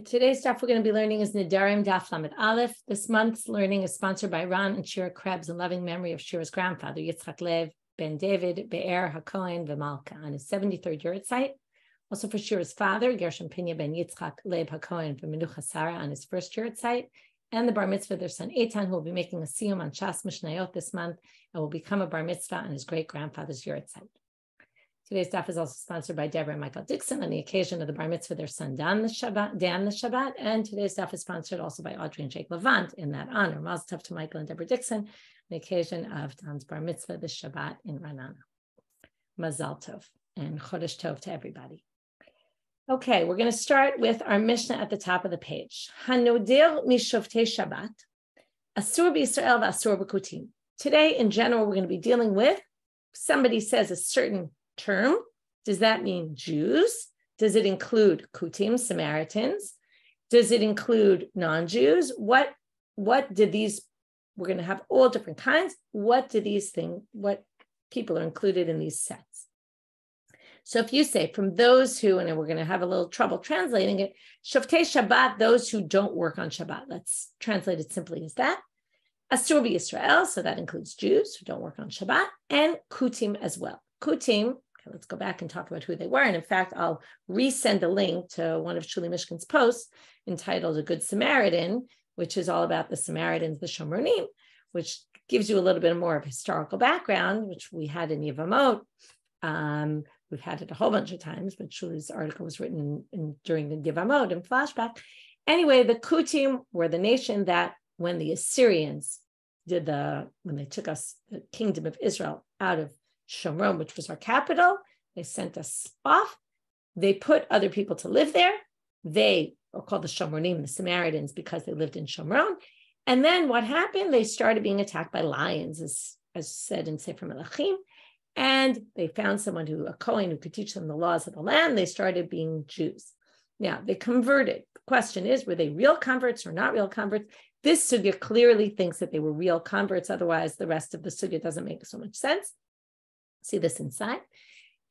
Today's stuff we're going to be learning is Nedarim Daf Lamed Aleph. This month's learning is sponsored by Ron and Shiur Krebs in loving memory of Shiur's grandfather, Yitzchak Lev ben David Be'er HaKohen V'Malka, on his 73rd yahrzeit. Also for Shiur's father, Gershom Pinya ben Yitzchak Lev HaKohen V'Menucha Sarah, on his first yahrzeit, and the bar mitzvah of their son Eitan, who will be making a siyum on Shas Mishnayot this month and will become a bar mitzvah on his great-grandfather's yahrzeit. Today's daf is also sponsored by Deborah and Michael Dixon on the occasion of the bar mitzvah of their son Dan the Shabbat, and today's daf is sponsored also by Audrey and Jake Levant in that honor. Mazel tov to Michael and Deborah Dixon on the occasion of Dan's bar mitzvah this Shabbat in Ranana. Mazel tov and chodesh tov to everybody. Okay, we're going to start with our Mishnah at the top of the page. Hanodir mishoftei Shabbat, asur b'Yisrael v'asur b'Cutim. Today, in general, we're going to be dealing with somebody says a certain term. Does that mean Jews? Does it include Cutim, Samaritans? Does it include non-Jews? What do these, we're going to have all different kinds. What people are included in these sets? So if you say from those who, and we're going to have a little trouble translating it, Shoftei Shabbat, those who don't work on Shabbat. Let's translate it simply as that. Asur b'Yisrael, so that includes Jews who don't work on Shabbat, and Cutim as well. Cutim, okay, let's go back and talk about who they were. And in fact, I'll resend a link to one of Shuli Mishkin's posts entitled A Good Samaritan, which is all about the Samaritans, the Shomronim, which gives you a little bit more of historical background, which we had in Yevamot. We've had it a whole bunch of times, but Shuli's article was written during the Yevamot in flashback. Anyway, the Cutim were the nation that when the Assyrians when they took us, the kingdom of Israel, out of Shomron, which was our capital, they sent us off. They put other people to live there. They are called the Shomronim, the Samaritans, because they lived in Shomron. And then what happened? They started being attacked by lions, as said in Sefer Melachim. And they found someone a Kohen, who could teach them the laws of the land. They started being Jews. Now, they converted. The question is, were they real converts or not real converts? This sugya clearly thinks that they were real converts. Otherwise, the rest of the sugya doesn't make so much sense. See this inside.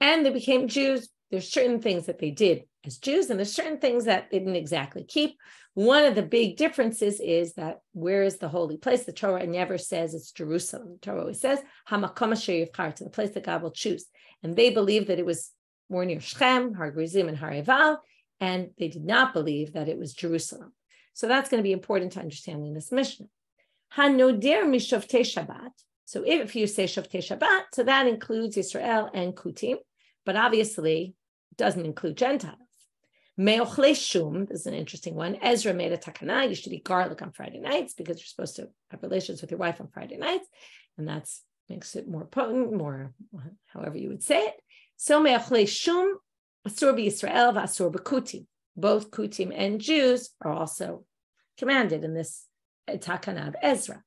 And they became Jews. There's certain things that they did as Jews, and there's certain things that they didn't exactly keep. One of the big differences is that where is the holy place? The Torah never says it's Jerusalem. The Torah always says, Hamakom asher yivchar, to the place that God will choose. And they believed that it was more near Shechem, Har Gerizim, and Har Eval, and they did not believe that it was Jerusalem. So that's going to be important to understanding this Mishnah. Hanodir mishoftei Shabbat. So if you say Shoftei Shabbat, so that includes Yisrael and Cutim, but obviously it doesn't include Gentiles. Me'ochlei shum, this is an interesting one. Ezra made a takana, you should eat garlic on Friday nights because you're supposed to have relations with your wife on Friday nights, and that makes it more potent, more however you would say it. So me'ochlei shum, asur b'Yisrael v'asur b'Cutim. Both Cutim and Jews are also commanded in this takana of Ezra.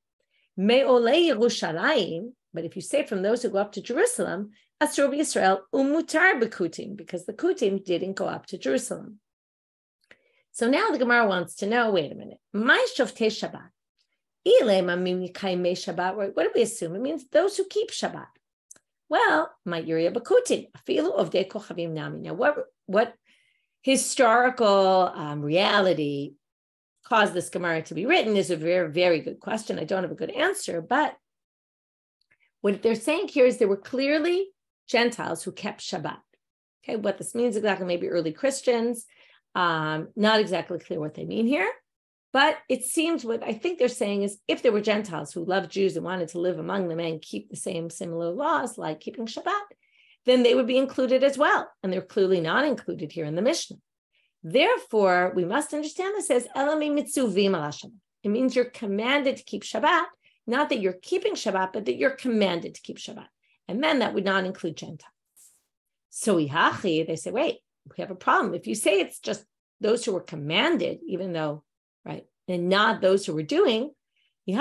Me'olei Yerushalayim, but if you say from those who go up to Jerusalem, Asur b'Yisrael umutar b'Cutim, because the Cutim didn't go up to Jerusalem. So now the Gemara wants to know, wait a minute, my shoftei Shabbat, Shabbat, what do we assume? It means those who keep Shabbat. Well, my Uriah b'Cutim, afilu ovdei kochavim nami. Now, what historical reality caused this Gemara to be written is a very, very good question. I don't have a good answer, but what they're saying here is there were clearly Gentiles who kept Shabbat. Okay, what this means exactly, maybe early Christians, not exactly clear what they mean here, but it seems what I think they're saying is if there were Gentiles who loved Jews and wanted to live among them and keep the same similar laws like keeping Shabbat, then they would be included as well. And they're clearly not included here in the Mishnah. Therefore, we must understand this as elami mitzuvim ala Shabbat. It means you're commanded to keep Shabbat, not that you're keeping Shabbat, but that you're commanded to keep Shabbat. And then that would not include Gentiles. So ihachi, they say, wait, we have a problem. If you say it's just those who were commanded, even though, right, and not those who were doing, if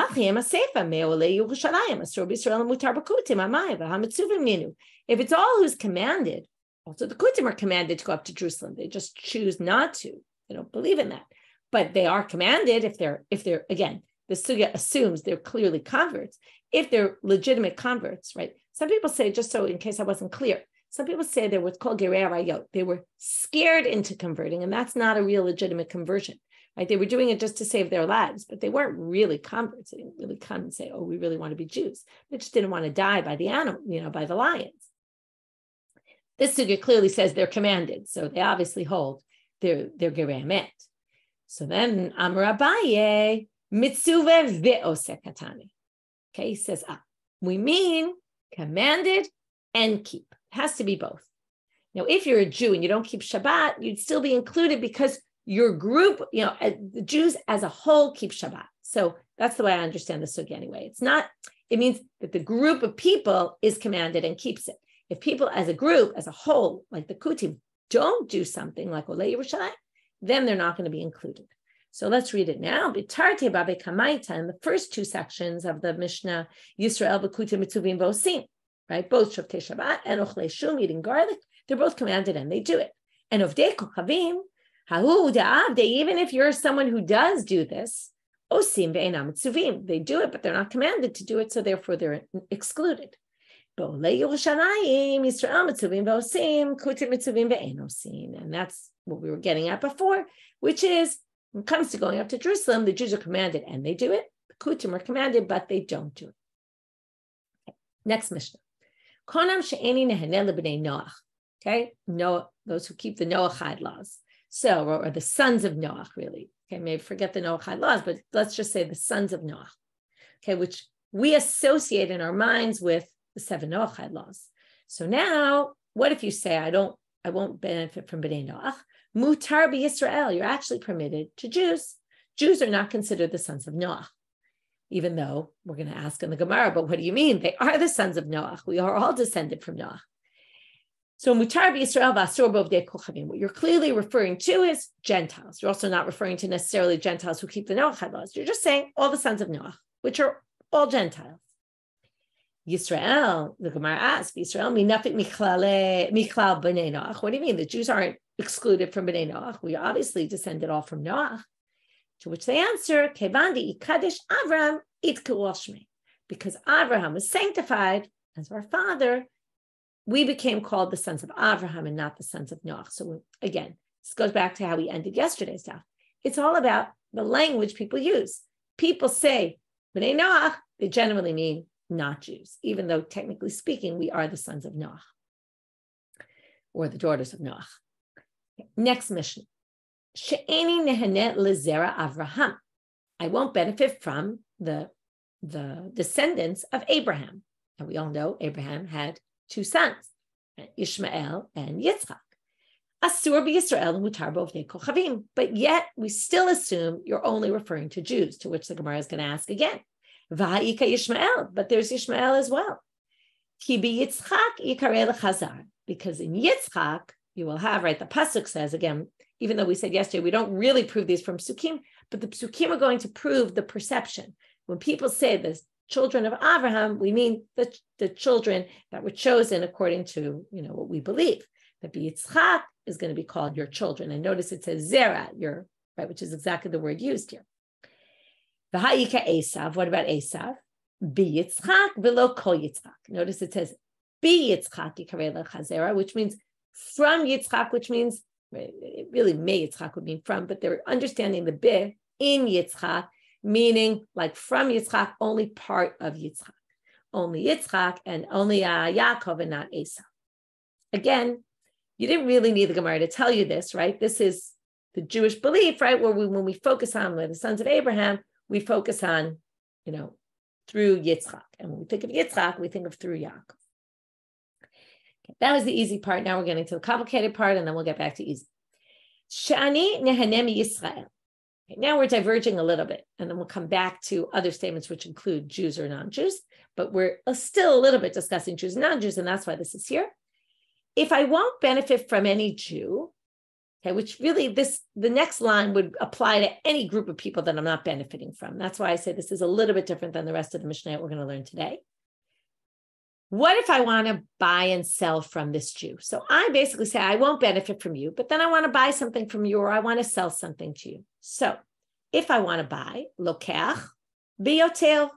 it's all who's commanded, also the Cutim are commanded to go up to Jerusalem. They just choose not to. They don't believe in that. But they are commanded if they're again, the sugya assumes they're clearly converts. If they're legitimate converts, right? Some people say, just so in case I wasn't clear, Some people say they were what's called gerei arayot. They were scared into converting, and that's not a real legitimate conversion, right? They were doing it just to save their lives, but they weren't really converts. They didn't really come and say, oh, we really want to be Jews. They just didn't want to die by the animal, by the lions. This sugya clearly says they're commanded, so they obviously hold their gerei amet. So then, Amar Abaye, mitzuve ve'oseh katani. Okay, he says, we mean commanded and keep. It has to be both. Now, if you're a Jew and you don't keep Shabbat, you'd still be included because your group, the Jews as a whole keep Shabbat. So that's the way I understand the sugya anyway. It means that the group of people is commanded and keeps it. If people as a group, as a whole, like the Cutim, don't do something like Olei Yerushalayim, then they're not going to be included. So let's read it now. B'tarte babe kamaita, in the first two sections of the Mishnah, Yisrael b'kutim mitzuvim v'osim, right? Both Shavtei Shabbat and Ochlei Shum, eating garlic, they're both commanded and they do it. And Ovdei Kochavim, Hahu da'avde, even if you're someone who does do this, Osim ve'enam mitzuvim, they do it, but they're not commanded to do it, so therefore they're excluded. B'olei Yerushalayim, Yisrael mitzuvim v'osim, kutim mitzuvim ve'en osim. And that's what we were getting at before, which is, when it comes to going up to Jerusalem, the Jews are commanded and they do it. The Cutim are commanded, but they don't do it. Okay. Next Mishnah. Konam she'eni nehaneh lebnei Noach. Okay, Noah, those who keep the Noachide laws. So, or the sons of Noach, really. Okay, maybe forget the Noachide laws, but let's just say the sons of Noach. Okay, which we associate in our minds with the 7 Noachide laws. So now, what if you say, I won't benefit from bnei Noach? Mutar b'Yisrael, you're actually permitted to Jews. Jews are not considered the sons of Noach, even though we're going to ask in the Gemara, but what do you mean? They are the sons of Noach. We are all descended from Noach. So mutar b'Yisrael v'asur b'ovdei kochavim. What you're clearly referring to is Gentiles. You're also not referring to necessarily Gentiles who keep the Noachide laws. You're just saying all the sons of Noach, which are all Gentiles. Yisrael, the Gemara asks, Yisrael minafik michlal b'nei Noach. What do you mean? The Jews aren't excluded from b'nei Noach. We obviously descended all from Noach. To which they answer, Kevandi ikadesh Avram itku shmei. Because Abraham was sanctified as our father, we became called the sons of Abraham and not the sons of Noach. So again, this goes back to how we ended yesterday's stuff. It's all about the language people use. People say b'nei Noach, they generally mean not Jews, even though technically speaking, we are the sons of Noach or the daughters of Noach. Next Mishnah. She'eni nehanet lezera Avraham. I won't benefit from the descendants of Abraham. And we all know Abraham had 2 sons, Ishmael and Yitzchak. Asur b'Yisrael mutar b'ovnei kochavim. But yet we still assume you're only referring to Jews, to which the Gemara is going to ask again. Va'ika Ishmael, but there's Ishmael as well. Ki b'Yitzchak yikarei lechazar, because in Yitzchak you will have, right, the pasuk says, again, even though we said yesterday, we don't really prove these from psukim, but the psukim are going to prove the perception. When people say the children of Abraham, we mean the children that were chosen according to, what we believe. That Yitzchak is going to be called your children. And notice it says zera, right, which is exactly the word used here. V'ha'ika Esav, what about Esav? B'Yitzchak v'lo kol Yitzchak. Notice it says B'Yitzchak yikarei lechazera, which means from Yitzchak, which means, really may Yitzchak would mean from, but they're understanding the B'I in Yitzchak, meaning like from Yitzchak, only part of Yitzchak. Only Yitzchak and only Yaakov and not Esav. Again, you didn't really need the Gemara to tell you this, right? This is the Jewish belief, right? Where when we focus on the sons of Abraham, we focus on, through Yitzchak. And when we think of Yitzchak, we think of through Yaakov. Okay, that was the easy part. Now we're getting to the complicated part, and then we'll get back to easy. Shani nehanem Yisrael. Okay, now we're diverging a little bit, and then we'll come back to other statements which include Jews or non-Jews, but we're still a little bit discussing Jews and non-Jews, and that's why this is here. If I won't benefit from any Jew, okay, which really the next line would apply to any group of people that I'm not benefiting from. That's why I say this is a little bit different than the rest of the Mishnayot we're going to learn today. What if I want to buy and sell from this Jew? So I basically say, I won't benefit from you, but then I want to buy something from you, or I want to sell something to you. So if I want to buy, lokach, biyotel,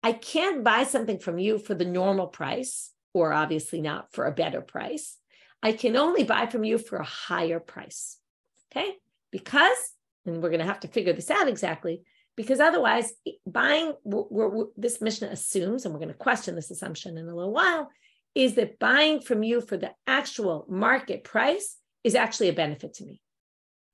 I can't buy something from you for the normal price, or obviously not for a better price. I can only buy from you for a higher price, okay? Because, and we're going to have to figure this out exactly, because otherwise buying, this Mishnah assumes, and we're going to question this assumption in a little while, is that buying from you for the actual market price is actually a benefit to me.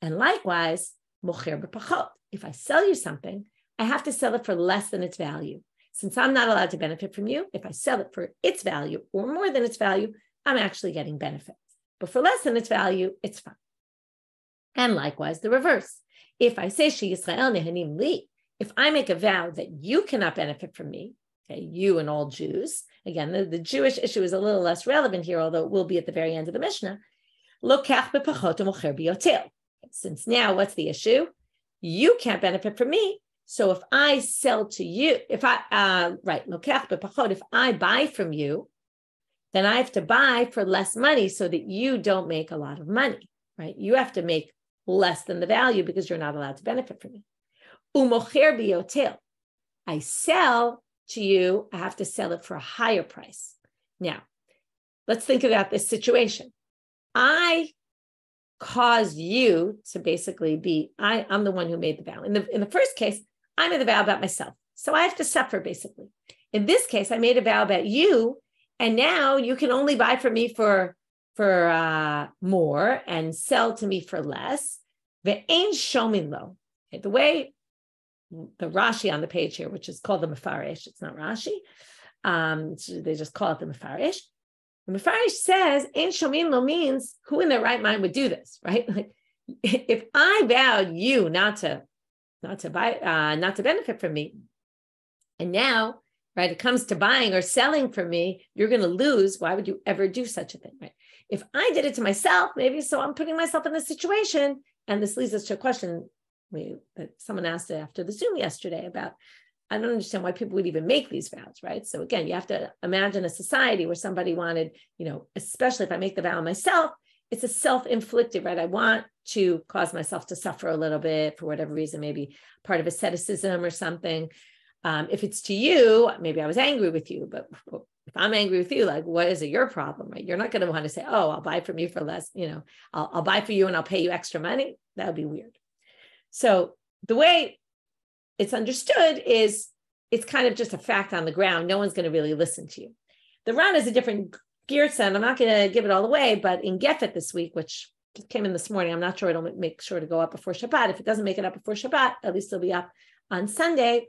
And likewise, mocher b'pachot. If I sell you something, I have to sell it for less than its value. Since I'm not allowed to benefit from you, if I sell it for its value or more than its value, I'm actually getting benefits. But for less than its value, it's fine. And likewise, the reverse. If I say she Yisrael nehanim li, if I make a vow that you cannot benefit from me, okay, you and all Jews, again, the Jewish issue is a little less relevant here, although it will be at the very end of the Mishnah. Lokach b'pachot u'mocher b'yotel. Since now, what's the issue? You can't benefit from me. So if I sell to you, if I buy from you, then I have to buy for less money so that you don't make a lot of money, right? You have to make less than the value because you're not allowed to benefit from me. Umocher b'yotel. I sell to you, I have to sell it for a higher price. Now, let's think about this situation. I cause you to basically be, I'm the one who made the vow. In the first case, I made the vow about myself. So I have to suffer, basically. In this case, I made a vow about you, and now you can only buy from me for more and sell to me for less. Ve'ein shomin lo. The way the Rashi on the page here, which is called the Mefarish, it's not Rashi. They just call it the Mefarish. The Mefarish says, ein shomin lo means who in their right mind would do this, right? Like, if I vowed you not to benefit from me, and now, right, it comes to buying or selling from me, you're going to lose. Why would you ever do such a thing, right? If I did it to myself, maybe so I'm putting myself in this situation, and this leads us to a question that someone asked after the Zoom yesterday about, I don't understand why people would even make these vows, right? So again, you have to imagine a society where somebody wanted, especially if I make the vow myself, it's a self-inflicted, right? I want to cause myself to suffer a little bit for whatever reason, maybe part of asceticism or something. If it's to you, maybe I was angry with you, but if I'm angry with you, like, what is it your problem, right? You're not going to want to say, oh, I'll buy from you for less, I'll buy for you and I'll pay you extra money. That would be weird. So the way it's understood is it's kind of just a fact on the ground. No one's going to really listen to you. The Ran is a different girsa, and I'm not going to give it all away, but in Gefet this week, which just came in this morning, I'm not sure it'll make sure to go up before Shabbat. If it doesn't make it up before Shabbat, at least it'll be up on Sunday.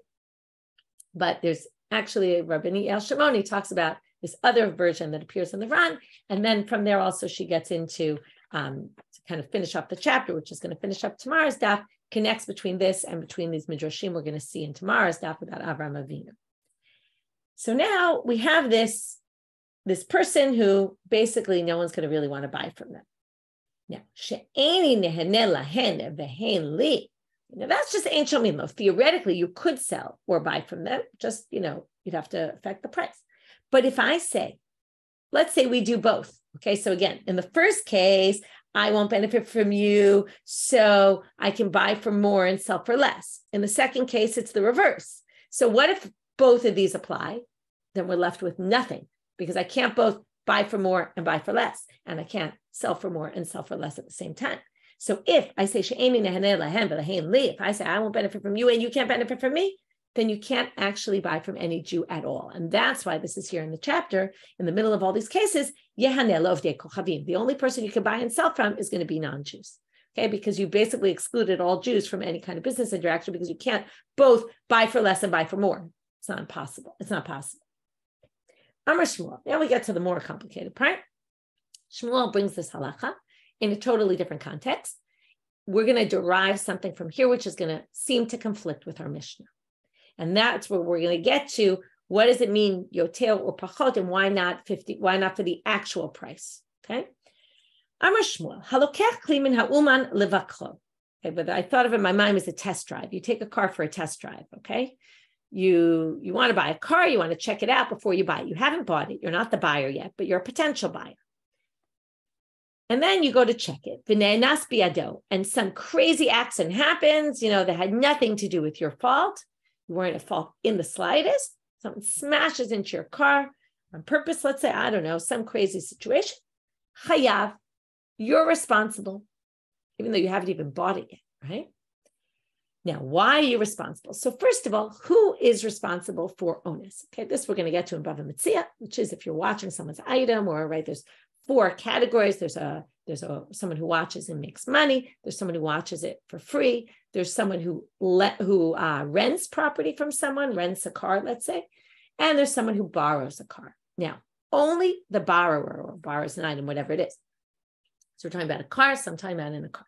But there's actually a Rabbanit Shimoni talks about this other version that appears in the Ran. And then from there also she gets into, to kind of finish up the chapter, which is going to finish up tomorrow's daf, connects between this and between these midrashim we're going to see in tomorrow's daf about Avraham Avinu. So now we have this person who basically no one's going to really want to buy from them. Now, she'eni neheneh lahen ve'hen li. Now that's just ein shomin lo. Theoretically, you could sell or buy from them. Just, you'd have to affect the price. But if I say, let's say we do both. Okay, so again, in the first case, I won't benefit from you, so I can buy for more and sell for less. In the second case, it's the reverse. So what if both of these apply? Then we're left with nothing, because I can't both buy for more and buy for less, and I can't sell for more and sell for less at the same time. So if I say she'eni neheneh lahem v'lahem li, if I say I won't benefit from you and you can't benefit from me, then you can't actually buy from any Jew at all. And that's why this is here in the chapter, in the middle of all these cases, yehaneh lo'ovdei kochavim. The only person you can buy and sell from is going to be non-Jews. Okay, because you basically excluded all Jews from any kind of business interaction, because you can't both buy for less and buy for more. It's not possible. It's not possible. Amar Shmuel. Now we get to the more complicated part. Shmuel brings this halacha in a totally different context. We're going to derive something from here, which is going to seem to conflict with our Mishnah. And that's where we're going to get to, what does it mean, yotel or pachot, and why not 50? Why not for the actual price? Okay. Amar Shmuel, halokech kli min ha'uman levaklo. Okay, but I thought of it in my mind as a test drive. You take a car for a test drive. Okay. You want to buy a car, you want to check it out before you buy it. You haven't bought it. You're not the buyer yet, but you're a potential buyer. And then you go to check it, v'ne'enas biyado, and some crazy accident happens, that had nothing to do with your fault. You weren't at fault in the slightest. Someone smashes into your car. on purpose, let's say, I don't know, some crazy situation, chayav, you're responsible, even though you haven't even bought it yet, right? Now, why are you responsible? So first of all, who is responsible for onus? Okay, this we're going to get to in Bava Metzia, which is if you're watching someone's item, or right, there's 4 categories. There's someone who watches and makes money. There's someone who watches it for free. There's someone who rents property from someone, rents a car, let's say, and there's someone who borrows a car. Now, only the borrower or borrows an item, whatever it is. So we're talking about a car, so I'm talking about in a car.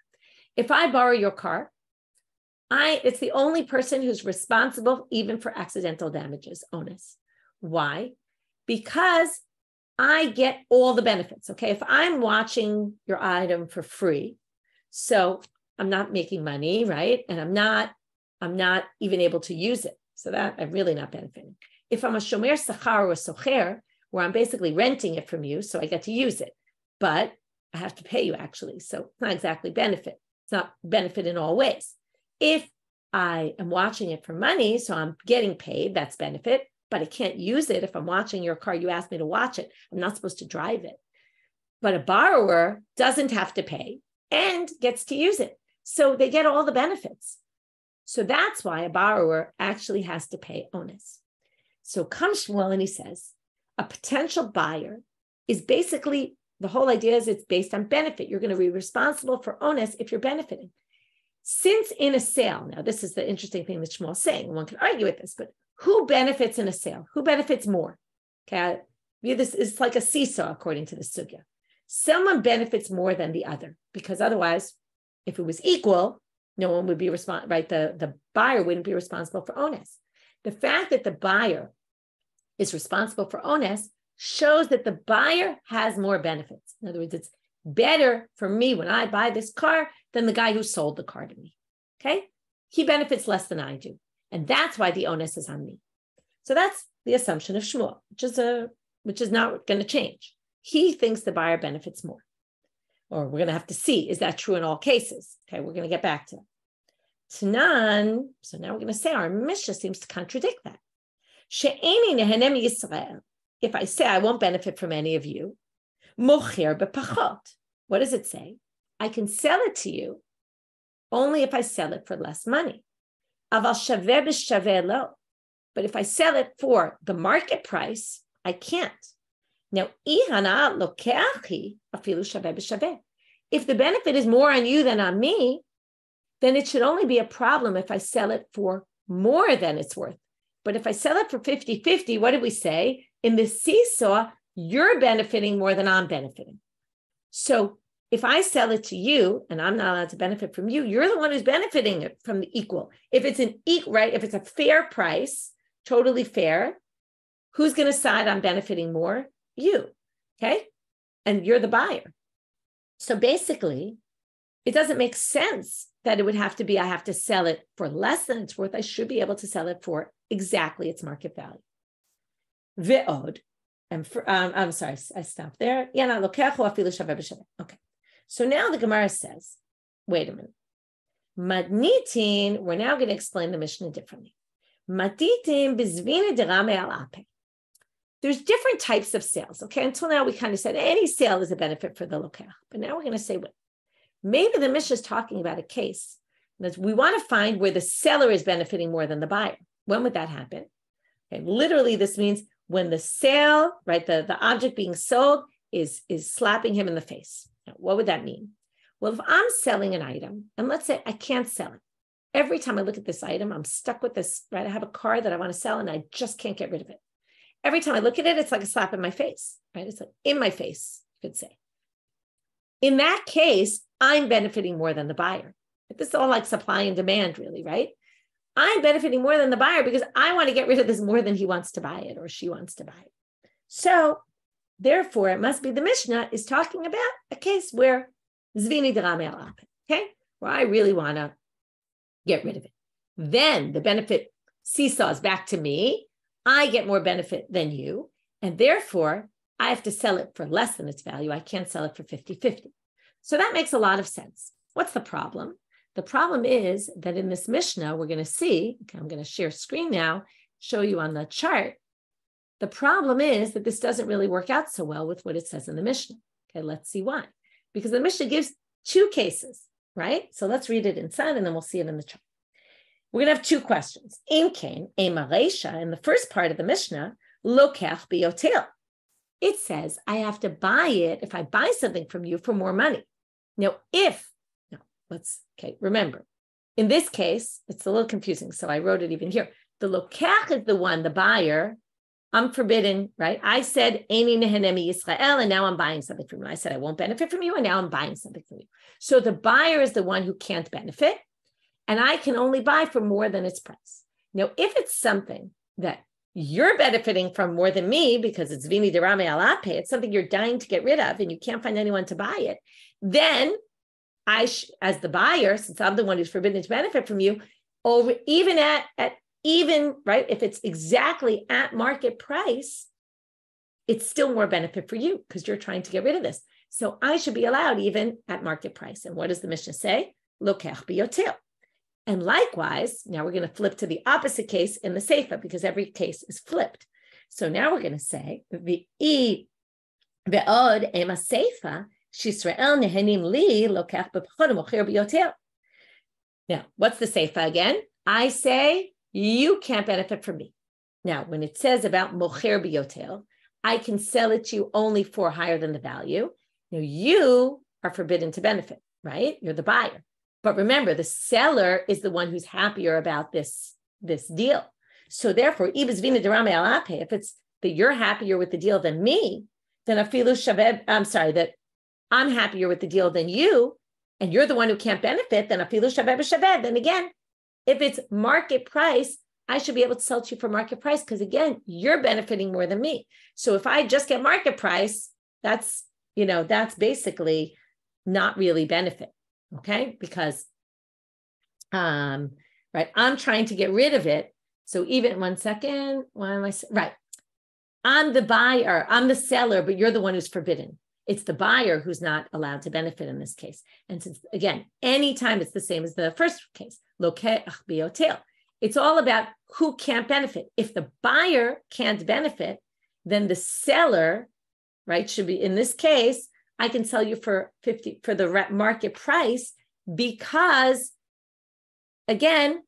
If I borrow your car, it's the only person who's responsible even for accidental damages, onus. Why? Because I get all the benefits, okay? If I'm watching your item for free, so I'm not making money, right? And I'm not even able to use it. So that I'm really not benefiting. If I'm a shomer sachar or a socher, where I'm basically renting it from you, so I get to use it, but I have to pay you actually. So it's not exactly benefit. It's not benefit in all ways. If I am watching it for money, so I'm getting paid, that's benefit, but I can't use it. If I'm watching your car, you asked me to watch it, I'm not supposed to drive it. But a borrower doesn't have to pay and gets to use it. So they get all the benefits. So that's why a borrower actually has to pay onus. So comes Shmuel and he says, a potential buyer is basically, the whole idea is it's based on benefit. You're going to be responsible for onus if you're benefiting. Since in a sale, now this is the interesting thing that Shmuel is saying, one can argue with this, but who benefits in a sale? Who benefits more? Okay, this is like a seesaw according to the sugya. Someone benefits more than the other, because otherwise, if it was equal, no one would be responsible, right? The buyer wouldn't be responsible for onus. The fact that the buyer is responsible for onus shows that the buyer has more benefits. In other words, it's better for me when I buy this car than the guy who sold the car to me. Okay? He benefits less than I do. And that's why the onus is on me. So that's the assumption of Shmuel, which is not going to change. He thinks the buyer benefits more. Or we're going to have to see, is that true in all cases? Okay, we're going to get back to it. Tanan, so now we're going to say our Mishnah seems to contradict that. She'eni nehenem Yisrael. If I say I won't benefit from any of you, mocher bepachot. What does it say? I can sell it to you only if I sell it for less money. Aval shaveh b'shaveh lo. But if I sell it for the market price, I can't. Now, ihana lokeachi afilu shaveh b'shaveh. If the benefit is more on you than on me, then it should only be a problem if I sell it for more than it's worth. But if I sell it for 50-50, what did we say? In the seesaw, you're benefiting more than I'm benefiting. So if I sell it to you and I'm not allowed to benefit from you, you're the one who's benefiting from the equal. If it's an equal, right? If it's a fair price, totally fair, who's going to decide I'm benefiting more? You, okay? And you're the buyer. So basically, it doesn't make sense that it would have to be, I have to sell it for less than it's worth. I should be able to sell it for exactly its market value. Ve'od. I'm sorry, I stopped there. Okay. So now the Gemara says, wait a minute. Madnitin, we're now going to explain the Mishnah differently. Matitin bizvina derame al ape. There's different types of sales. Okay, until now we kind of said any sale is a benefit for the lokech. But now we're going to say, wait, maybe the Mishnah is talking about a case that we want to find where the seller is benefiting more than the buyer. When would that happen? Okay, literally, this means when the sale, right, the object being sold is slapping him in the face. Now, what would that mean? Well, if I'm selling an item, and let's say I can't sell it. Every time I look at this item, I'm stuck with this, right? I have a car that I want to sell and I just can't get rid of it. Every time I look at it, it's like a slap in my face, right? It's like in my face, you could say. In that case, I'm benefiting more than the buyer. But this is all like supply and demand, really, right? I'm benefiting more than the buyer because I want to get rid of this more than he wants to buy it or she wants to buy it. So therefore, it must be the Mishnah is talking about a case where Zvini Derame al Ape, okay? Where I really want to get rid of it. Then the benefit seesaws back to me. I get more benefit than you. And therefore, I have to sell it for less than its value. I can't sell it for 50-50. So that makes a lot of sense. What's the problem? The problem is that in this Mishnah, we're going to see, okay, I'm going to share screen now, show you on the chart, The problem is that this doesn't really work out so well with what it says in the Mishnah. Okay, let's see why. Because the Mishnah gives two cases, right? So let's read it inside and then we'll see it in the chart. We're going to have two questions. In Cain, Ema Reisha, in the first part of the Mishnah, Lokech biyotel. It says, I have to buy it if I buy something from you for more money. Now, remember, in this case, it's a little confusing. So I wrote it even here. The Lokech is the one, the buyer. I'm forbidden, right? I said, Eini nehenemi Yisrael, and now I'm buying something from you. I said, I won't benefit from you, and now I'm buying something from you. So the buyer is the one who can't benefit, and I can only buy for more than its price. Now, if it's something that you're benefiting from more than me, because it's vini derame alape, it's something you're dying to get rid of, and you can't find anyone to buy it, then as the buyer, since I'm the one who's forbidden to benefit from you, right, if it's exactly at market price, it's still more benefit for you because you're trying to get rid of this. So I should be allowed even at market price. And what does the Mishnah say? Lokech biyotel. And likewise, now we're going to flip to the opposite case in the Seifa because every case is flipped. So now we're going to say ve'od ema Seifa shisrael nehenim li lokech b'pachod mocher biyotel. Now, what's the Seifa again? I say, you can't benefit from me. Now, when it says about mocher biyotel, I can sell it to you only for higher than the value. Now, you are forbidden to benefit, right? You're the buyer. But remember, the seller is the one who's happier about this deal. So therefore, if it's that you're happier with the deal than me, then that I'm happier with the deal than you, and you're the one who can't benefit, then afilu shaveh b'shaveh. Then again, if it's market price, I should be able to sell to you for market price because, again, you're benefiting more than me. So if I just get market price, that's basically not really benefit, okay? Because, right, I'm trying to get rid of it. So even, one second, why am I, right. I'm the buyer, I'm the seller, but you're the one who's forbidden. It's the buyer who's not allowed to benefit in this case. And since, again, anytime it's the same as the first case, lokech biyotel. It's all about who can't benefit. If the buyer can't benefit, then the seller, right, should be, in this case, I can sell you for the market price because, again,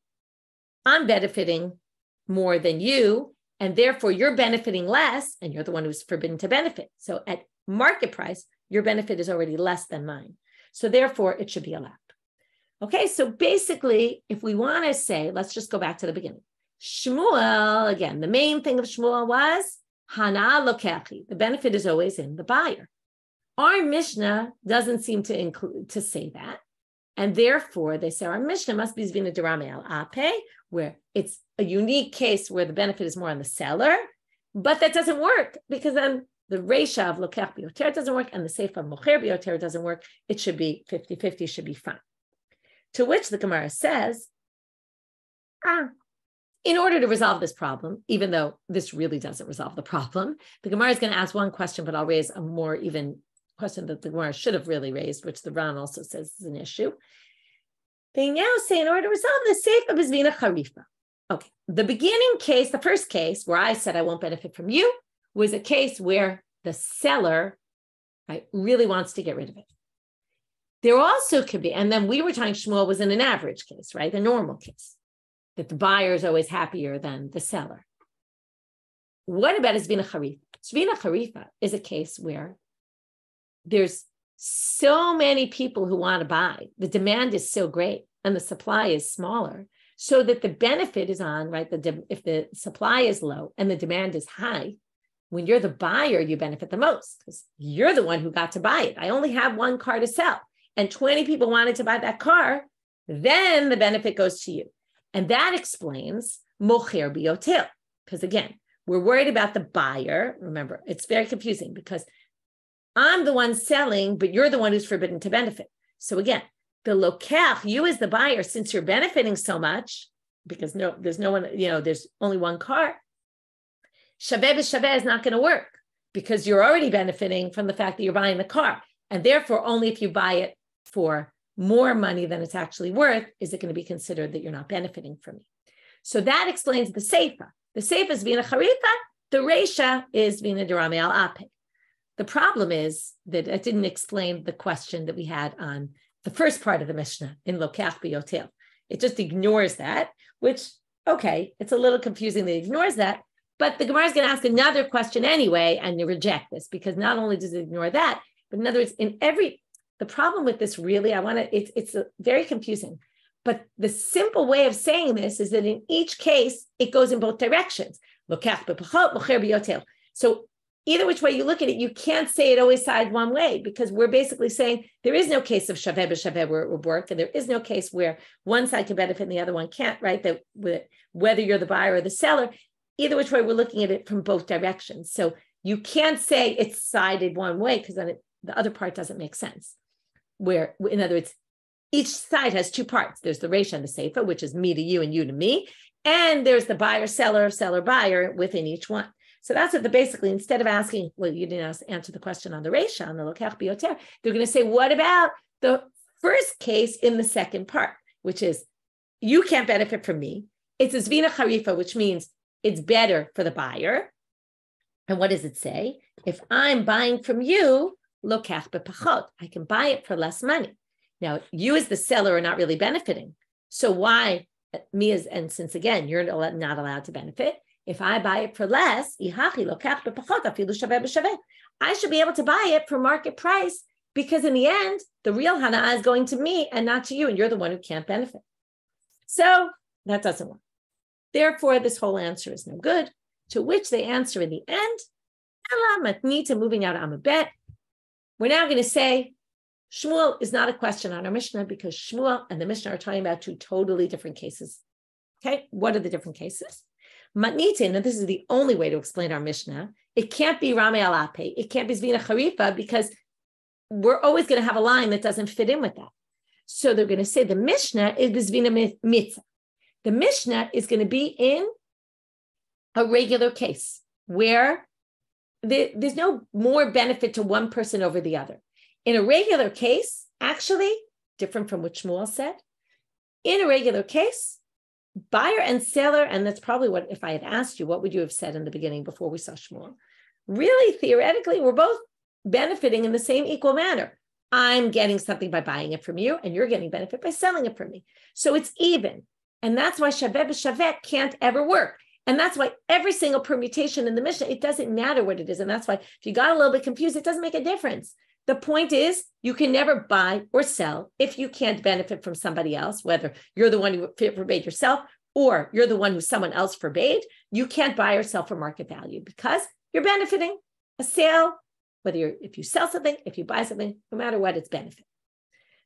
I'm benefiting more than you, and therefore you're benefiting less, and you're the one who's forbidden to benefit. So at market price, your benefit is already less than mine. So therefore, it should be allowed. Okay, so basically, if we want to say, let's just go back to the beginning. Shmuel, again, the main thing of Shmuel was, Hana lokechi. The benefit is always in the buyer. Our Mishnah doesn't seem to say that. And therefore, they say our Mishnah must be Zvina Derame al Ape, where it's a unique case where the benefit is more on the seller. But that doesn't work because then the Reisha of Lokech biyoter doesn't work and the Seifa of Mocher biyoter doesn't work. It should be 50-50, should be fine. To which the Gemara says, in order to resolve this problem, even though this really doesn't resolve the problem, the Gemara is going to ask one question, but I'll raise a more even question that the Gemara should have really raised, which the Ran also says is an issue. They now say, in order to resolve this, Seifa b'zvina charifa. Okay, the beginning case, the first case where I said I won't benefit from you, was a case where the seller, right, really wants to get rid of it. There also could be, and then we were talking Shmuel was in an average case, right? The normal case, that the buyer is always happier than the seller. What about Zvina Charifa? Zvina Charifa is a case where there's so many people who want to buy. The demand is so great and the supply is smaller, so that the benefit is on, right? If the supply is low and the demand is high, when you're the buyer, you benefit the most because you're the one who got to buy it. I only have one car to sell and 20 people wanted to buy that car, then the benefit goes to you. And that explains mocher biyotel. Because again, we're worried about the buyer. Remember, it's very confusing because I'm the one selling, but you're the one who's forbidden to benefit. So again, the lokech, you as the buyer, since you're benefiting so much, because there's no one, there's only one car, shaveh b'shaveh is not going to work because you're already benefiting from the fact that you're buying the car. And therefore, only if you buy it for more money than it's actually worth, is it going to be considered that you're not benefiting from it. So that explains the Seifa. The Seifa is Zvina Charifa, The Reisha is vina derami al ape. The problem is that it didn't explain the question that we had on the first part of the Mishnah in Lokach B'yotel. It just ignores that, which, okay, it's a little confusing that it ignores that, but the Gemara is going to ask another question anyway, and you reject this, because not only does it ignore that, but in other words, the problem with this really, it's very confusing, but the simple way of saying this is that in each case, it goes in both directions. Lokach b'pachot, mocher b'yotel. So either which way you look at it, you can't say it always sides one way, because we're basically saying there is no case of shaveh b'shaveh where it would work, and there is no case where one side can benefit and the other one can't, right? That whether you're the buyer or the seller, either which way we're looking at it from both directions. So you can't say it's sided one way, because then the other part doesn't make sense. Where, in other words, each side has two parts. There's the Reisha and the Seifa, which is me to you and you to me, and there's the buyer, seller, buyer within each one. So that's what basically, instead of asking, well, you didn't answer the question on the Reisha, on the Lokach B'yoter, they're going to say, what about the first case in the second part, which is, you can't benefit from me. It's a Zvina Charifa, which means it's better for the buyer. And what does it say? If I'm buying from you, Lokach B'pachot, I can buy it for less money. Now, you as the seller are not really benefiting. So why, and since again, you're not allowed to benefit, if I buy it for less, I should be able to buy it for market price, because in the end, the real hana is going to me and not to you, and you're the one who can't benefit. So that doesn't work. Therefore, this whole answer is no good, to which they answer in the end, moving out Amabet. We're now going to say, Shmuel is not a question on our Mishnah, because Shmuel and the Mishnah are talking about two totally different cases. Okay, what are the different cases? Matnitin, and this is the only way to explain our Mishnah, it can't be Rame Alape, it can't be Zvina Charifa, because we're always going to have a line that doesn't fit in with that. So they're going to say the Mishnah is Zvina Mitzva. The Mishnah is going to be in a regular case where there's no more benefit to one person over the other. In a regular case, actually, different from what Shmuel said, in a regular case, buyer and seller, and that's probably what, if I had asked you, what would you have said in the beginning before we saw Shmuel? Really, theoretically, we're both benefiting in the same equal manner. I'm getting something by buying it from you, and you're getting benefit by selling it from me. So it's even. And that's why shaveh b'shaveh can't ever work. And that's why every single permutation in the Mishnah, it doesn't matter what it is. And that's why if you got a little bit confused, it doesn't make a difference. The point is, you can never buy or sell if you can't benefit from somebody else, whether you're the one who forbade yourself or you're the one who someone else forbade. You can't buy or sell for market value because you're benefiting. A sale, if you sell something, if you buy something, no matter what, it's benefit.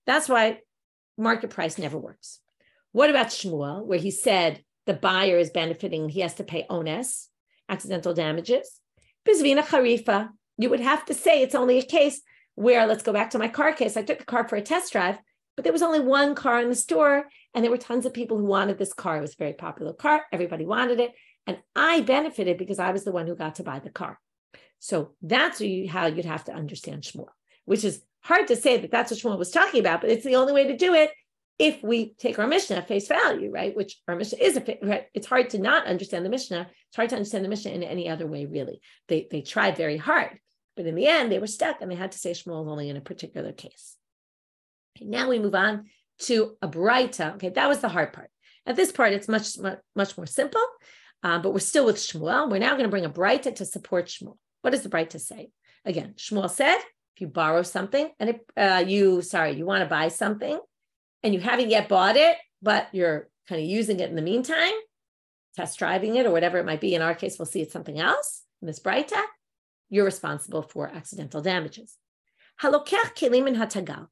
That's why market price never works. What about Shmuel, where he said the buyer is benefiting, he has to pay ones, accidental damages? Bizvina Charifa, you would have to say it's only a case where, let's go back to my car case, I took a car for a test drive, but there was only one car in the store, and there were tons of people who wanted this car. It was a very popular car. Everybody wanted it, and I benefited because I was the one who got to buy the car. So that's how you'd have to understand Shmuel, which is hard to say that that's what Shmuel was talking about, but it's the only way to do it if we take our Mishnah at face value, right? Which our Mishnah is, right? It's hard to not understand the Mishnah. It's hard to understand the Mishnah in any other way, really. They tried very hard. But in the end, they were stuck and they had to say Shmuel only in a particular case. Okay, now we move on to a Braita. Okay, that was the hard part. At this part, it's much more simple, but we're still with Shmuel. We're now going to bring a Braita to support Shmuel. What does the Braita say? Again, Shmuel said, if you borrow something and you want to buy something and you haven't yet bought it, but you're kind of using it in the meantime, test driving it or whatever it might be. In our case, we'll see it's something else in this Braita. You're responsible for accidental damages. Halokech kelim in hatagal.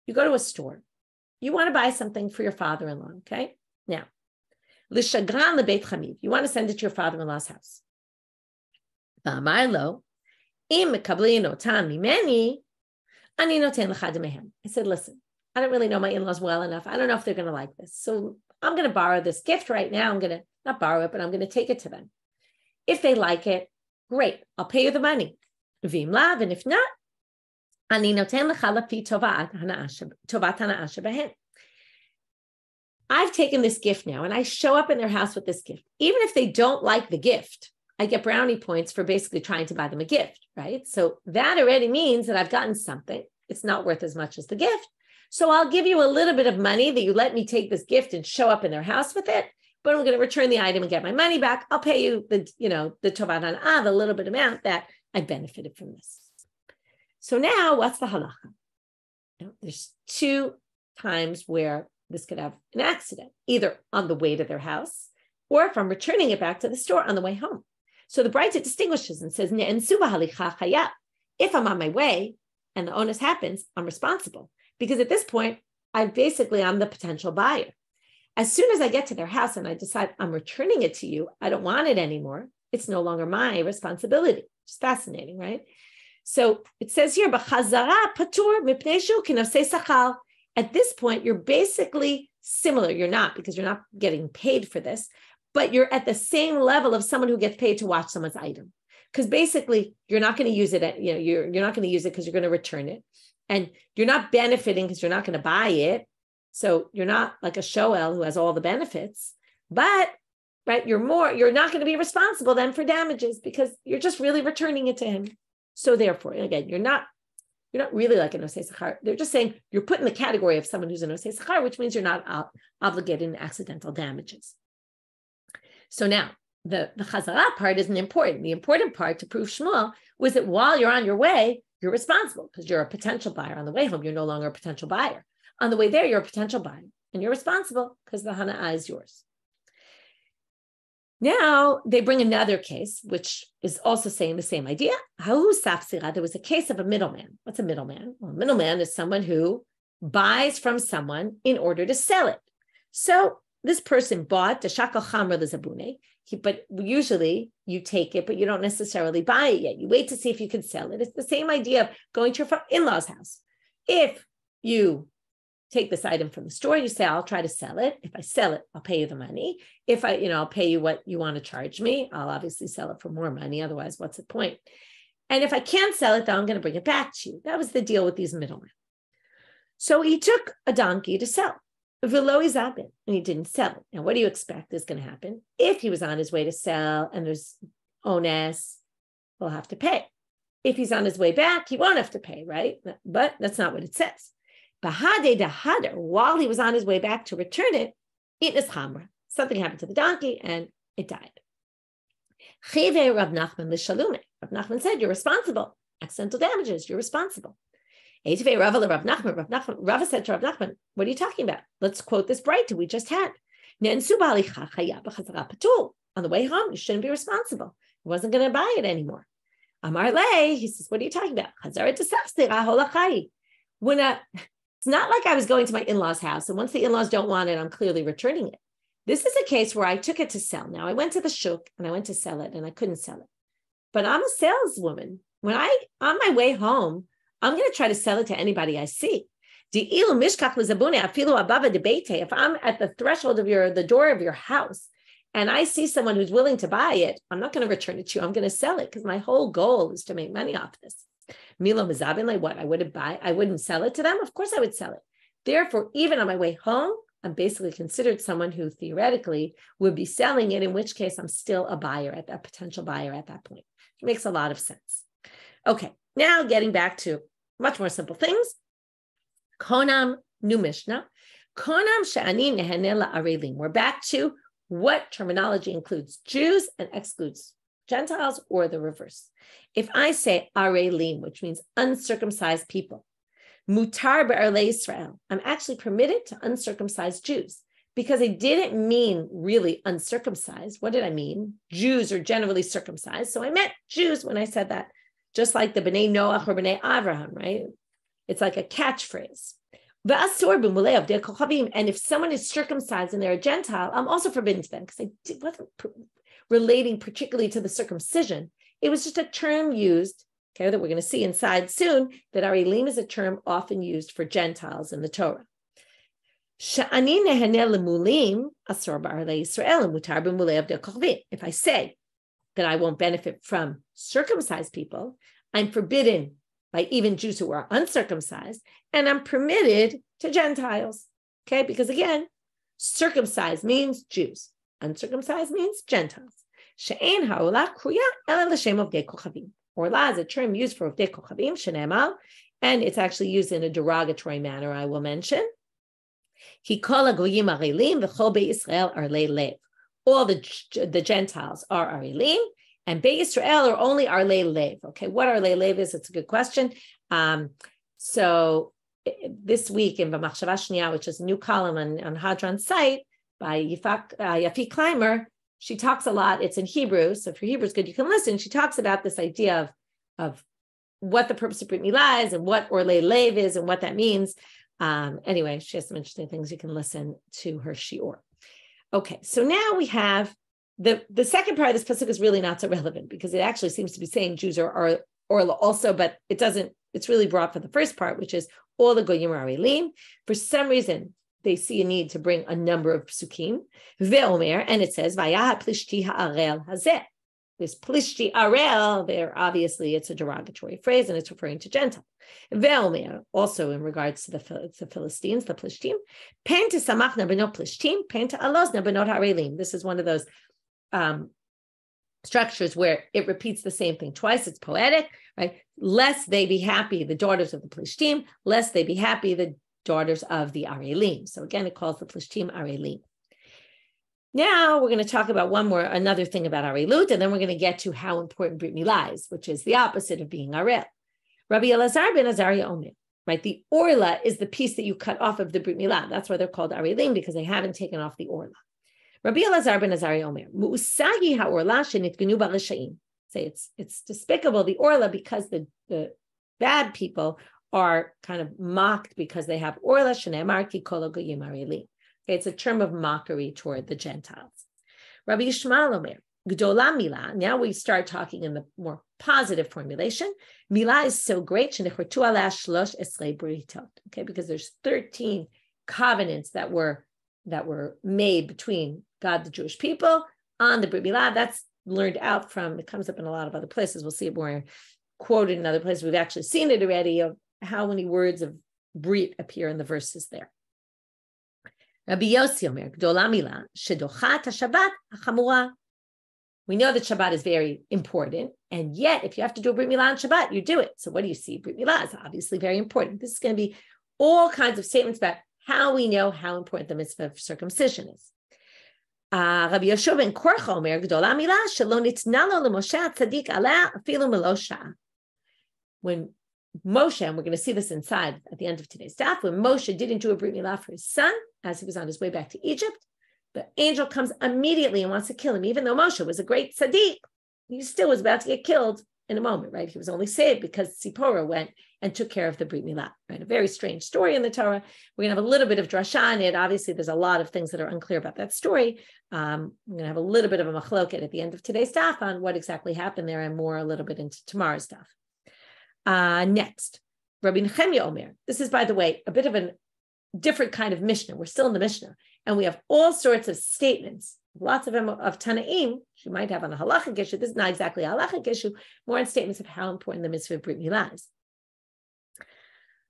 You go to a store. You want to buy something for your father-in-law, okay? Now, l'shagran lebeit chamiv. You want to send it to your father-in-law's house. V'amar im mekablin otam mimeni, ani noten l'chad mehem. I said, listen, I don't really know my in-laws well enough. I don't know if they're going to like this. So I'm going to borrow this gift right now. I'm going to not borrow it, but I'm going to take it to them. If they like it, great, I'll pay you the money. V'im lav, and if not, ani noten lecha lafi tovat hana'ah shebahen. I've taken this gift now, and I show up in their house with this gift. Even if they don't like the gift, I get brownie points for basically trying to buy them a gift, right? So that already means that I've gotten something. It's not worth as much as the gift. So I'll give you a little bit of money that you let me take this gift and show up in their house with it, but I'm going to return the item and get my money back. I'll pay you the tovat hana'ah, the little bit amount that I benefited from this. So now what's the halacha? There's two times where this could have an accident, either on the way to their house or if I'm returning it back to the store on the way home. So the Brayta distinguishes and says, if I'm on my way and the onus happens, I'm responsible. Because at this point, I'm the potential buyer. As soon as I get to their house and I decide I'm returning it to you, I don't want it anymore. It's no longer my responsibility. It's fascinating, right? So it says here, at this point, you're basically similar. You're not, because you're not getting paid for this, but you're at the same level of someone who gets paid to watch someone's item. Because basically, you're not going to use it. You're not going to use it because you're going to return it, and you're not benefiting because you're not going to buy it. So you're not like a shoel who has all the benefits, but right, you're not going to be responsible then for damages because you're just really returning it to him. So therefore, again, you're not really like an osei sachar. They're just saying you're put in the category of someone who's an osei sachar, which means you're not obligated in accidental damages. So now the chazara part isn't important. The important part to prove Shmuel was that while you're on your way, you're responsible because you're a potential buyer. On the way home, you're no longer a potential buyer. On the way there, you're a potential buyer and you're responsible because the hana'ah is yours. Now they bring another case, which is also saying the same idea. There was a case of a middleman. What's a middleman? Well, a middleman is someone who buys from someone in order to sell it. So this person bought the shakal chamra lezabune, but usually you take it, but you don't necessarily buy it yet. You wait to see if you can sell it. It's the same idea of going to your in-laws' house. If you take this item from the store, you say, I'll try to sell it. If I sell it, I'll pay you the money. If I'll pay you what you want to charge me. I'll obviously sell it for more money. Otherwise, what's the point? And if I can't sell it, then I'm going to bring it back to you. That was the deal with these middlemen. So he took a donkey to sell. And he didn't sell it. Now, what do you expect is going to happen? If he was on his way to sell and there's onus, he'll have to pay. If he's on his way back, he won't have to pay, right? But that's not what it says. While he was on his way back to return it, something happened to the donkey and it died. Rav Nachman said, you're responsible. Accidental damages, you're responsible. Rava said to Rav Nachman, what are you talking about? Let's quote this brit we just had. On the way home, you shouldn't be responsible. He wasn't going to buy it anymore. Amar le, he says, what are you talking about? It's not like I was going to my in-laws' house, and once the in-laws don't want it, I'm clearly returning it. This is a case where I took it to sell. Now, I went to the shuk, and I went to sell it, and I couldn't sell it. But I'm a saleswoman. When on my way home, I'm going to try to sell it to anybody I see. If I'm at the threshold of the door of your house, and I see someone who's willing to buy it, I'm not going to return it to you. I'm going to sell it, because my whole goal is to make money off this. Milah mezabin, like what? I wouldn't sell it to them. Of course I would sell it. Therefore, even on my way home, I'm basically considered someone who theoretically would be selling it, in which case I'm still a potential buyer at that point. It makes a lot of sense. Okay, now getting back to much more simple things. Konam, new Mishnah. Konam she'ani nehene la'arelim. We're back to what terminology includes Jews and excludes Gentiles, or the reverse. If I say arelim, which means uncircumcised people, mutar be'arlei Israel, I'm actually permitted to uncircumcised Jews, because I didn't mean really uncircumcised. What did I mean? Jews are generally circumcised. So I meant Jews when I said that, just like the B'nai Noach or B'nai Avraham, right? It's like a catchphrase. And if someone is circumcised and they're a Gentile, I'm also forbidden to them, because I wasn't relating particularly to the circumcision. It was just a term used, okay, that we're going to see inside soon, that arelim is a term often used for Gentiles in the Torah. If I say that I won't benefit from circumcised people, I'm forbidden by even Jews who are uncircumcised, and I'm permitted to Gentiles, okay? Because again, circumcised means Jews, uncircumcised means Gentiles. She'ein ha'olah kruya ela l'shem ovdei kochavim. Orla is a term used for ovdei kochavim, shene'emar, and it's actually used in a derogatory manner, I will mention. Ki kol hagoyim arelim v'chol Beit Yisrael arlei lev. All the Gentiles are arelim, and Beit Yisrael are only arlei lev. Okay, what arlei lev is? It's a good question. So this week in B'machshava Shniya, which is a new column on Hadron's site by Yafi Clymer, she talks a lot. It's in Hebrew, so if your Hebrew is good, you can listen. She talks about this idea of what the purpose of brit milah is and what orlei lev is and what that means. Anyway, she has some interesting things. You can listen to her shiur. Okay, so now we have the second part of this pasuk is really not so relevant because it actually seems to be saying Jews are orla also, but it doesn't. It's really brought for the first part, which is all the goyim are arelim. For some reason, they see a need to bring a number of psukim. Ve'omer, and it says Vayaha plishti ha'arel hazeh. This plishti arel, there obviously it's a derogatory phrase and it's referring to Gentiles. Ve'omer, also in regards to the Philistines, the plishtim. Pen to samachna benot plishtim, pen to alosna benot harelim. This is one of those structures where it repeats the same thing twice. It's poetic, right? Lest they be happy, the daughters of the plishtim, lest they be happy, the daughters of the arelim. So again, it calls the plishtim arelim. Now we're going to talk about another thing about arelut, and then we're going to get to how important brit milah is, which is the opposite of being arel. Rabbi Elazar ben Azariah Omer, right? The orla is the piece that you cut off of the brit milah. That's why they're called arelim, because they haven't taken off the orla. Rabbi Elazar ben Azariah Omer, mu'usagi ha'orla shenitgenu ba'resha'im. Say it's despicable, the orla, because the bad people are kind of mocked because they have orla shene'emar ki kol hagoyim arelim. Okay, it's a term of mockery toward the Gentiles. Rabbi Shmuel Omer, gdola milah. Now we start talking in the more positive formulation. Milah is so great, shenichortu aleh shlosh esrei britot. Okay, because there's 13 covenants that were made between God, the Jewish people, on the brit milah. That's learned out from, it comes up in a lot of other places. We'll see it more quoted in other places. We've actually seen it already of how many words of brit appear in the verses there. Rabbi Yossi Omer, gdola milah, shedochat haShabbat hachamura. We know that Shabbat is very important, and yet if you have to do a brit milah on Shabbat, you do it. So what do you see? Brit milah is obviously very important. This is going to be all kinds of statements about how we know how important the mitzvah of circumcision is. Rabbi Yoshua ben Korcha Omer, gdola milah, shelo nitna lo leMoshe tzaddik aleh afilu melo sha'ah. When Moshe, and we're going to see this inside at the end of today's daf, when Moshe didn't do a brit milah for his son as he was on his way back to Egypt, the angel comes immediately and wants to kill him. Even though Moshe was a great tzaddik, he still was about to get killed in a moment, right? He was only saved because Tzipporah went and took care of the brit milah, right? A very strange story in the Torah. We're going to have a little bit of drasha on it. Obviously, there's a lot of things that are unclear about that story. We're going to have a little bit of a machloket at the end of today's daf on what exactly happened there, and more a little bit into tomorrow's daf. Next, Rabbi Nechemia Omer. This is, by the way, a bit of a different kind of Mishnah. We're still in the Mishnah, and we have all sorts of statements, lots of them of Tanaim. You might have on a halachic issue. This is not exactly a halachic issue, more on statements of how important the mitzvah of brit milah is.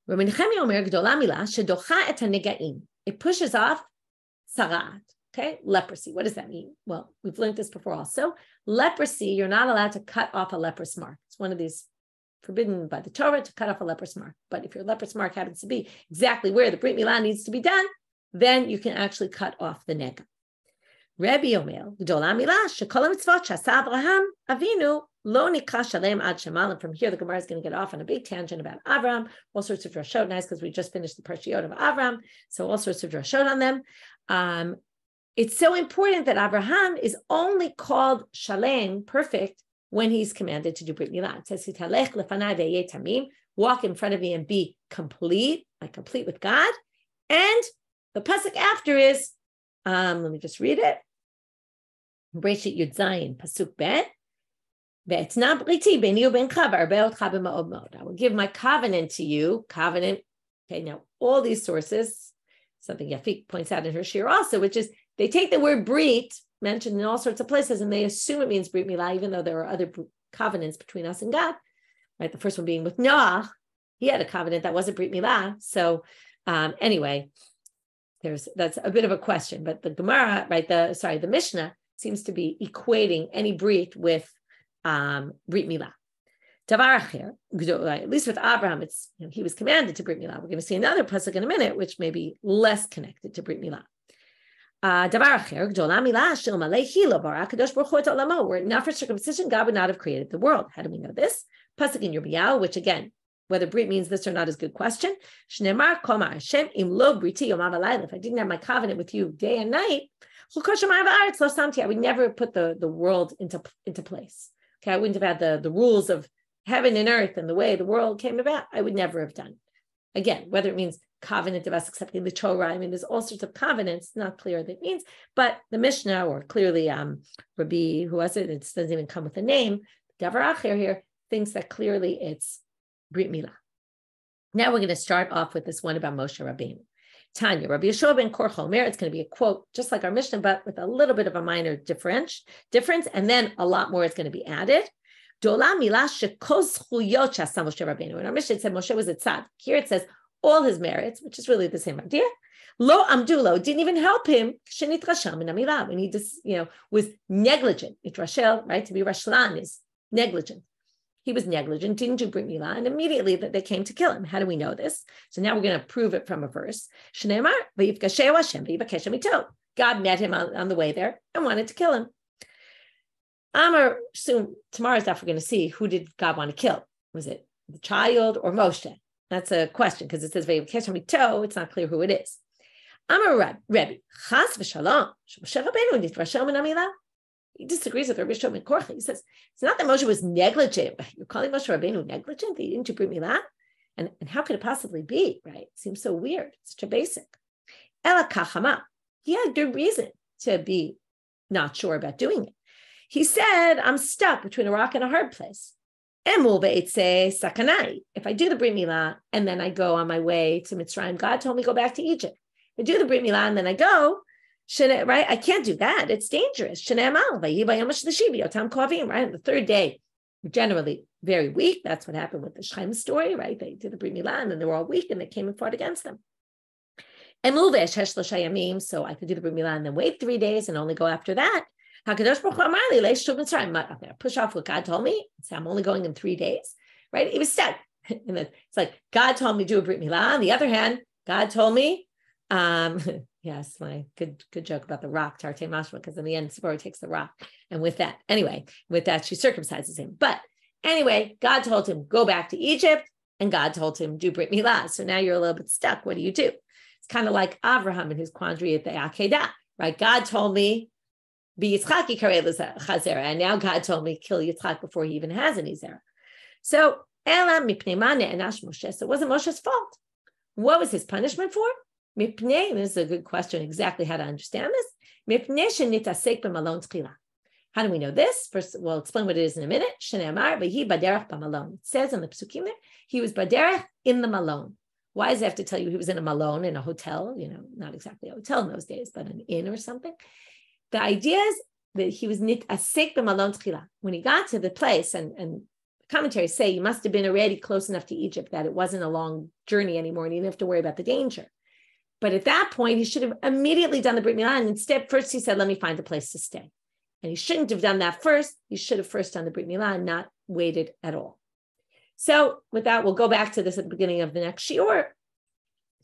Rabbi Nechemia Omer, gdola milah, shedocha et hanegaim. It pushes off sarat, okay, leprosy. What does that mean? Well, we've learned this before also. Leprosy, you're not allowed to cut off a leprous mark. It's one of these forbidden by the Torah to cut off a leprous mark. But if your leprous mark happens to be exactly where the brit milah needs to be done, then you can actually cut off the nega. Rabbi Omer, gdola milah, shekol mitzvot shasa Avraham Avinu lo nikra shalem ad shemal. From here, the Gemara is going to get off on a big tangent about Avram, all sorts of drashot. Nice, because we just finished the Parshiyot of Avram, so all sorts of drashot on them. It's so important that Abraham is only called shalem, perfect, when he's commanded to do brit milah. It says, "Hitalech lefanai ve'yeh tamim," walk in front of me and be complete, like complete with God. And the pasuk after is, let me just read it. Breshit Yud Zayin, pasuk bet. Ve'etna briti beni ubencha v'arbe otcha b'ma'od ma'od. I will give my covenant to you. Covenant. Okay, now all these sources, something Yafik points out in her shiur also, which is they take the word brit, mentioned in all sorts of places, and they assume it means brit milah, even though there are other covenants between us and God, right? The first one being with Noah. He had a covenant that wasn't brit milah. So anyway, that's a bit of a question, but the Gemara, right? The Mishnah seems to be equating any brit with brit milah. Davar acher, at least with Abraham, it's he was commanded to brit milah. We're going to see another pasuk in a minute, which may be less connected to brit milah. Davar acher, gdola milah shel malei hilo bara kadosh baruch hu et olamo. Were it not for circumcision, God would not have created the world. How do we know this? Pasuk in Yirmiyahu, which again, whether brit means this or not is a good question. Shneimar kol Hashem im lo briti yom ha'layla. If I didn't have my covenant with you day and night, I would never put the world into place. Okay, I wouldn't have had the rules of heaven and earth and the way the world came about. I would never have done. Again, whether it means covenant of us accepting the Torah, I mean, there's all sorts of covenants. Not clear what it means, but the Mishnah, or clearly Rabbi, who was it? It doesn't even come with a name. Davar acher here thinks that clearly it's brit milah. Now we're going to start off with this one about Moshe Rabbeinu. Tanya, Rabbi Yeshua ben Korchomer, it's going to be a quote just like our Mishnah, but with a little bit of a minor difference, and then a lot more is going to be added. Dola milah shekol zchuyot sh'asa Moshe Rabbeinu. In our Mishnah, it said Moshe was a tzad. Here it says all his merits, which is really the same idea. Lo amdulo, didn't even help him shenitrashel min hamilah, when he just, was negligent. Nitrashel, right? To be rashlan is negligent. He was negligent, didn't do brit milah, and immediately they came to kill him. How do we know this? So now we're going to prove it from a verse. Shneimar v'yifkasheu Hashem v'yibakeshem mito. God met him on the way there and wanted to kill him. Amar, soon, tomorrow's daf, we're going to see who did God want to kill. Was it the child or Moshe? That's a question because it says v'yibakeshem mito. It's not clear who it is. Amar Rebbe, chas v'shalom, Moshe Rabbeinu nitrashel min hamilah. He disagrees with Rabbi Yeshua ben Korchi. He says, it's not that Moshe was negligent. You're calling Moshe Rabbeinu negligent? He didn't do brit milah? And how could it possibly be, right? It seems so weird. It's such a basic. Ela kachama. He had good reason to be not sure about doing it. He said, I'm stuck between a rock and a hard place. Emul ve'etzeh sakanai. If I do the brit milah and then I go on my way to Mitzrayim, God told me to go back to Egypt. If I do the brit milah and then I go, right? I can't do that. It's dangerous. Right? The third day, generally very weak. That's what happened with the Shem story, right? They did the brit milah and then they were all weak and they came and fought against them. So I could do the brit milah and then wait 3 days and only go after that. I'm going to push off what God told me. So I'm only going in 3 days, right? He was stuck. And it's like God told me to do a brit milah. On the other hand, God told me, yes, my good joke about the rock, Tartei Mashma, because in the end, Sipporah takes the rock. And with that, she circumcises him. But anyway, God told him, go back to Egypt, and God told him, do brit milah. So now you're a little bit stuck. What do? It's kind of like Avraham and his quandary at the Akedah, right? God told me, be Yitzchak yikarei l'chazera, and now God told me, kill Yitzchak before he even has any zera. So, ela mipnei ma ne'enash Moshe. So it wasn't Moshe's fault. What was his punishment for? Mipnei, this is a good question, exactly how to understand this. Mipnei shenitasek b'malon tchila. How do we know this? First, we'll explain what it is in a minute. Shneimar v'hi baderech b'malon. It says in the psukim there, he was baderech in the malon. Why does it have to tell you he was in a malon, in a hotel? Not exactly a hotel in those days, but an inn or something. The idea is that he was nitasek b'malon tchila. When he got to the place, and commentaries say he must have been already close enough to Egypt that it wasn't a long journey anymore, and he didn't have to worry about the danger. But at that point, he should have immediately done the brit milah, and instead, first he said, let me find a place to stay. And he shouldn't have done that first. He should have first done the brit milah and not waited at all. So with that, we'll go back to this at the beginning of the next shiur.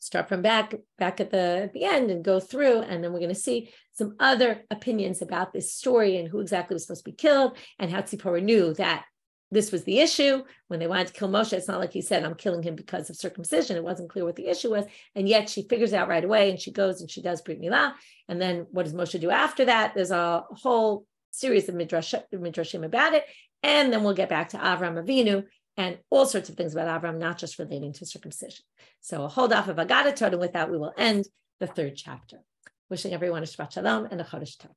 Start from back at the end and go through, and then we're going to see some other opinions about this story and who exactly was supposed to be killed, and how Tzipporah knew that this was the issue. When they wanted to kill Moshe, it's not like he said, I'm killing him because of circumcision. It wasn't clear what the issue was. And yet she figures out right away, and she goes and she does brit milah. And then what does Moshe do after that? There's a whole series of midrashim about it. And then we'll get back to Avram Avinu and all sorts of things about Avram, not just relating to circumcision. So I'll hold off of Agadah Torah, and with that, we will end the third chapter. Wishing everyone a Shabbat Shalom and a Chodesh Tov.